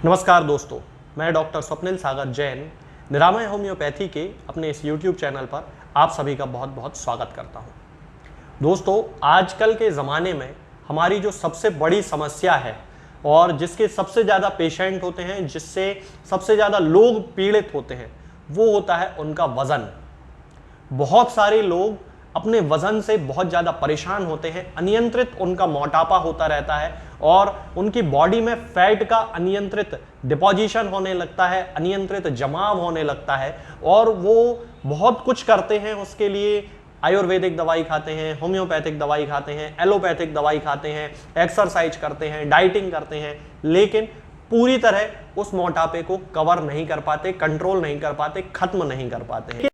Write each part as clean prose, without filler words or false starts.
नमस्कार दोस्तों, मैं डॉक्टर स्वप्निल सागर जैन निरामय होम्योपैथी के अपने इस YouTube चैनल पर आप सभी का बहुत बहुत स्वागत करता हूं। दोस्तों, आजकल के ज़माने में हमारी जो सबसे बड़ी समस्या है और जिसके सबसे ज़्यादा पेशेंट होते हैं, जिससे सबसे ज़्यादा लोग पीड़ित होते हैं, वो होता है उनका वज़न। बहुत सारे लोग अपने वजन से बहुत ज़्यादा परेशान होते हैं, अनियंत्रित उनका मोटापा होता रहता है और उनकी बॉडी में फैट का अनियंत्रित डिपोजिशन होने लगता है, अनियंत्रित जमाव होने लगता है और वो बहुत कुछ करते हैं उसके लिए। आयुर्वेदिक दवाई खाते हैं, होम्योपैथिक दवाई खाते हैं, एलोपैथिक दवाई खाते हैं, एक्सरसाइज करते हैं, डाइटिंग करते हैं, लेकिन पूरी तरह उस मोटापे को कवर नहीं कर पाते, कंट्रोल नहीं कर पाते, खत्म नहीं कर पाते हैं।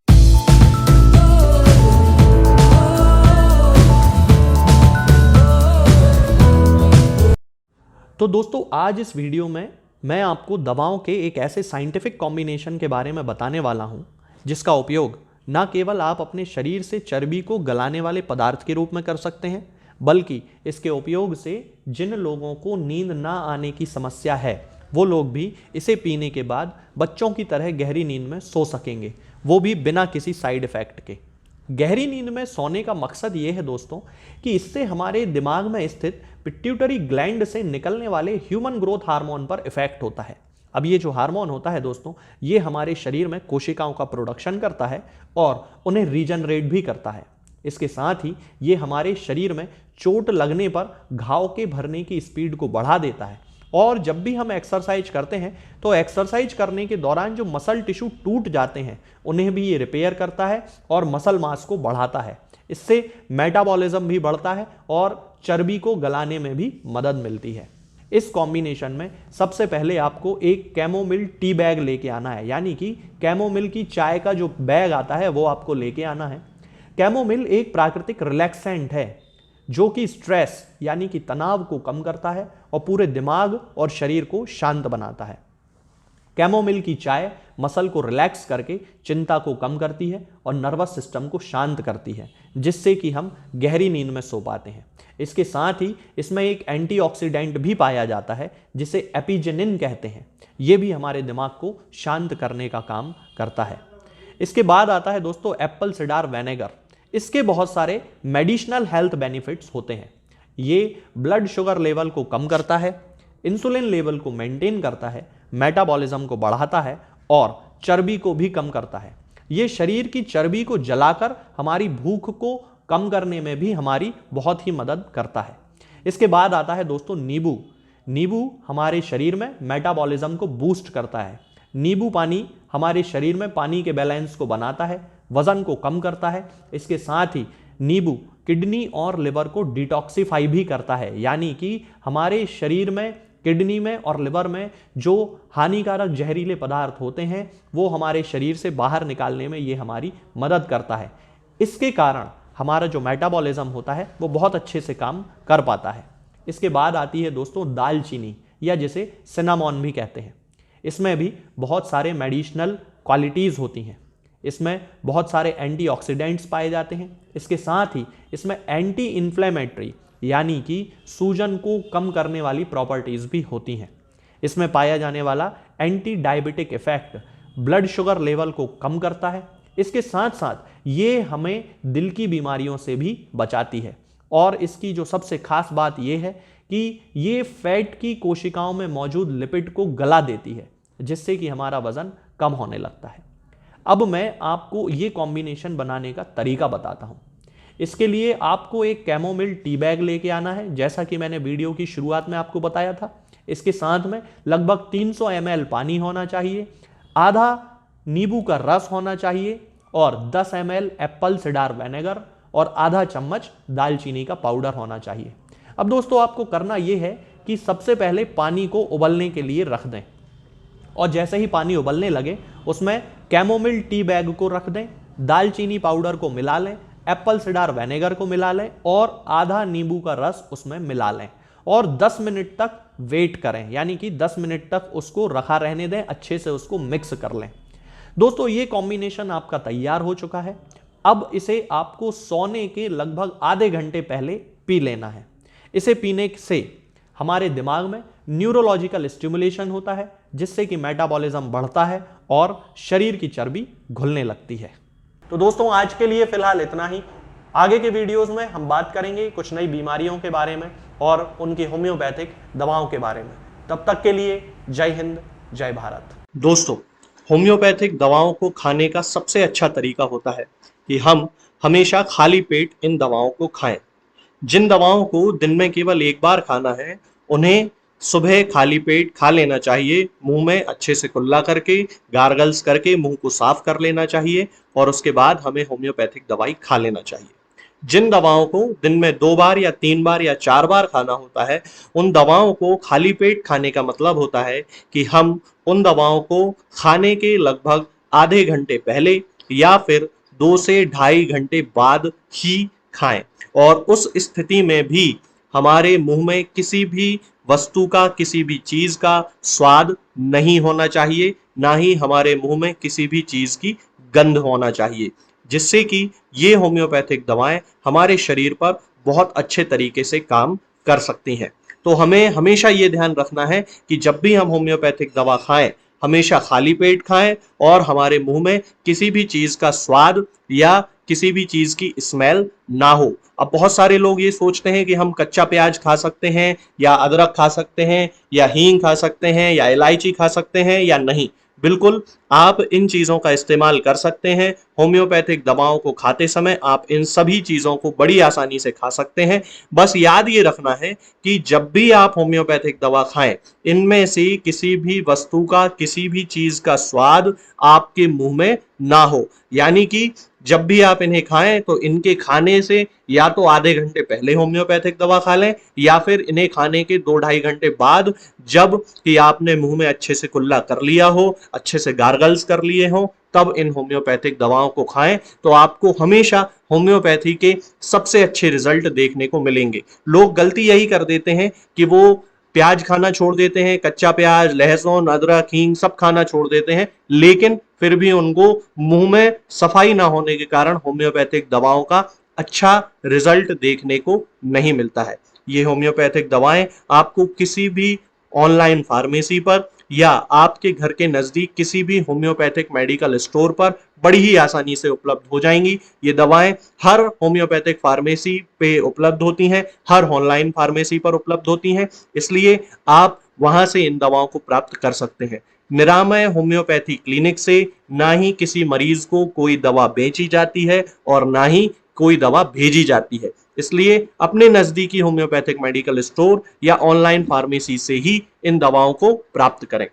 तो दोस्तों, आज इस वीडियो में मैं आपको दवाओं के एक ऐसे साइंटिफिक कॉम्बिनेशन के बारे में बताने वाला हूं जिसका उपयोग न केवल आप अपने शरीर से चर्बी को गलाने वाले पदार्थ के रूप में कर सकते हैं, बल्कि इसके उपयोग से जिन लोगों को नींद ना आने की समस्या है वो लोग भी इसे पीने के बाद बच्चों की तरह गहरी नींद में सो सकेंगे, वो भी बिना किसी साइड इफेक्ट के। गहरी नींद में सोने का मकसद ये है दोस्तों कि इससे हमारे दिमाग में स्थित पिट्यूटरी ग्लैंड से निकलने वाले ह्यूमन ग्रोथ हार्मोन पर इफेक्ट होता है। अब ये जो हार्मोन होता है दोस्तों, ये हमारे शरीर में कोशिकाओं का प्रोडक्शन करता है और उन्हें रीजनरेट भी करता है। इसके साथ ही ये हमारे शरीर में चोट लगने पर घाव के भरने की स्पीड को बढ़ा देता है और जब भी हम एक्सरसाइज करते हैं तो एक्सरसाइज करने के दौरान जो मसल टिश्यू टूट जाते हैं उन्हें भी ये रिपेयर करता है और मसल मास को बढ़ाता है। इससे मेटाबॉलिज्म भी बढ़ता है और चर्बी को गलाने में भी मदद मिलती है। इस कॉम्बिनेशन में सबसे पहले आपको एक कैमोमिल टी बैग लेके आना है, यानी कि कैमोमिल की चाय का जो बैग आता है वो आपको लेके आना है। कैमोमिल एक प्राकृतिक रिलैक्सेंट है जो कि स्ट्रेस यानी कि तनाव को कम करता है और पूरे दिमाग और शरीर को शांत बनाता है। कैमोमिल की चाय मसल को रिलैक्स करके चिंता को कम करती है और नर्वस सिस्टम को शांत करती है, जिससे कि हम गहरी नींद में सो पाते हैं। इसके साथ ही इसमें एक एंटीऑक्सीडेंट भी पाया जाता है जिसे एपिजेनिन कहते हैं। ये भी हमारे दिमाग को शांत करने का काम करता है। इसके बाद आता है दोस्तों एप्पल सिडार विनेगर। इसके बहुत सारे मेडिसिनल हेल्थ बेनिफिट्स होते हैं। ये ब्लड शुगर लेवल को कम करता है, इंसुलिन लेवल को मेंटेन करता है, मेटाबॉलिज्म को बढ़ाता है और चर्बी को भी कम करता है। ये शरीर की चर्बी को जलाकर हमारी भूख को कम करने में भी हमारी बहुत ही मदद करता है। इसके बाद आता है दोस्तों नींबू। नींबू हमारे शरीर में मेटाबॉलिज्म को बूस्ट करता है। नींबू पानी हमारे शरीर में पानी के बैलेंस को बनाता है, वजन को कम करता है। इसके साथ ही नींबू किडनी और लिवर को डिटॉक्सिफाई भी करता है, यानी कि हमारे शरीर में किडनी में और लिवर में जो हानिकारक जहरीले पदार्थ होते हैं वो हमारे शरीर से बाहर निकालने में ये हमारी मदद करता है। इसके कारण हमारा जो मेटाबॉलिज्म होता है वो बहुत अच्छे से काम कर पाता है। इसके बाद आती है दोस्तों दालचीनी, या जिसे सिनामॉन भी कहते हैं। इसमें भी बहुत सारे मेडिसिनल क्वालिटीज़ होती हैं। इसमें बहुत सारे एंटीऑक्सीडेंट्स पाए जाते हैं। इसके साथ ही इसमें एंटी इन्फ्लेमेटरी यानी कि सूजन को कम करने वाली प्रॉपर्टीज़ भी होती हैं। इसमें पाया जाने वाला anti diabetic effect blood sugar level को कम करता है। इसके साथ साथ ये हमें दिल की बीमारियों से भी बचाती है और इसकी जो सबसे खास बात ये है कि ये फैट की कोशिकाओं में मौजूद लिपिड को गला देती है, जिससे कि हमारा वजन कम होने लगता है। अब मैं आपको ये कॉम्बिनेशन बनाने का तरीका बताता हूँ। इसके लिए आपको एक कैमोमिल टी बैग लेके आना है, जैसा कि मैंने वीडियो की शुरुआत में आपको बताया था। इसके साथ में लगभग 300 ml पानी होना चाहिए, आधा नींबू का रस होना चाहिए और 10 ml एप्पल सिडार विनेगर और आधा चम्मच दालचीनी का पाउडर होना चाहिए। अब दोस्तों आपको करना यह है कि सबसे पहले पानी को उबलने के लिए रख दें और जैसे ही पानी उबलने लगे उसमें कैमोमिल टी बैग को रख दें, दालचीनी पाउडर को मिला लें, एप्पल सिडार विनेगर को मिला लें और आधा नींबू का रस उसमें मिला लें और 10 मिनट तक वेट करें, यानी कि 10 मिनट तक उसको रखा रहने दें, अच्छे से उसको मिक्स कर लें। दोस्तों ये कॉम्बिनेशन आपका तैयार हो चुका है। अब इसे आपको सोने के लगभग आधे घंटे पहले पी लेना है। इसे पीने से हमारे दिमाग में न्यूरोलॉजिकल स्टिमुलेशन होता है, जिससे कि मेटाबॉलिज्म बढ़ता है और शरीर की चर्बी घुलने लगती है। तो दोस्तों आज के लिए फिलहाल इतना ही। आगे के वीडियोस में हम बात करेंगे कुछ नई बीमारियों के बारे में और उनकी होम्योपैथिक दवाओं के बारे में। तब तक के लिए जय हिंद, जय भारत। दोस्तों, होम्योपैथिक दवाओं को खाने का सबसे अच्छा तरीका होता है कि हम हमेशा खाली पेट इन दवाओं को खाएं। जिन दवाओं को दिन में केवल एक बार खाना है, उन्हें सुबह खाली पेट खा लेना चाहिए। मुंह में अच्छे से कुल्ला करके, गार्गल्स करके मुंह को साफ कर लेना चाहिए और उसके बाद हमें होम्योपैथिक दवाई खा लेना चाहिए। जिन दवाओं को दिन में 2 बार या 3 बार या 4 बार खाना होता है, उन दवाओं को खाली पेट खाने का मतलब होता है कि हम उन दवाओं को खाने के लगभग आधे घंटे पहले या फिर 2 से ढाई घंटे बाद ही खाएं। और उस स्थिति में भी हमारे मुंह में किसी भी वस्तु का, किसी भी चीज का स्वाद नहीं होना चाहिए, ना ही हमारे मुंह में किसी भी चीज की गंध होना चाहिए, जिससे कि ये होम्योपैथिक दवाएं हमारे शरीर पर बहुत अच्छे तरीके से काम कर सकती हैं। तो हमें हमेशा ये ध्यान रखना है कि जब भी हम होम्योपैथिक दवा खाएं, हमेशा खाली पेट खाएं और हमारे मुंह में किसी भी चीज का स्वाद या किसी भी चीज की स्मेल ना हो। अब बहुत सारे लोग ये सोचते हैं कि हम कच्चा प्याज खा सकते हैं या अदरक खा सकते हैं या हींग खा सकते हैं या इलायची खा सकते हैं या नहीं। बिल्कुल, आप इन चीजों का इस्तेमाल कर सकते हैं। होम्योपैथिक दवाओं को खाते समय आप इन सभी चीजों को बड़ी आसानी से खा सकते हैं। बस याद ये रखना है कि जब भी आप होम्योपैथिक दवा खाएं, इनमें से किसी भी वस्तु का, किसी भी चीज का स्वाद आपके मुंह में ना हो। यानी कि जब भी आप इन्हें खाएं तो इनके खाने से या तो आधे घंटे पहले होम्योपैथिक दवा खा लें या फिर इन्हें खाने के 2-2.5 घंटे बाद, जब कि आपने मुंह में अच्छे से कुल्ला कर लिया हो, अच्छे से गार्गल्स कर लिए हो, तब इन होम्योपैथिक दवाओं को खाएं। तो आपको हमेशा होम्योपैथी के सबसे अच्छे रिजल्ट देखने को मिलेंगे। लोग गलती यही कर देते हैं कि वो प्याज खाना छोड़ देते हैं, कच्चा प्याज, लहसुन, अदरक, हींग सब खाना छोड़ देते हैं, लेकिन फिर भी उनको मुंह में सफाई ना होने के कारण होम्योपैथिक दवाओं का अच्छा रिजल्ट देखने को नहीं मिलता है। ये होम्योपैथिक दवाएं आपको किसी भी ऑनलाइन फार्मेसी पर या आपके घर के नजदीक किसी भी होम्योपैथिक मेडिकल स्टोर पर बड़ी ही आसानी से उपलब्ध हो जाएंगी। ये दवाएं हर होम्योपैथिक फार्मेसी पे उपलब्ध होती हैं, हर ऑनलाइन फार्मेसी पर उपलब्ध होती हैं, इसलिए आप वहां से इन दवाओं को प्राप्त कर सकते हैं। निरामय होम्योपैथी क्लिनिक से ना ही किसी मरीज को कोई दवा बेची जाती है और ना ही कोई दवा भेजी जाती है। इसलिए अपने नजदीकी होम्योपैथिक मेडिकल स्टोर या ऑनलाइन फार्मेसी से ही इन दवाओं को प्राप्त करें।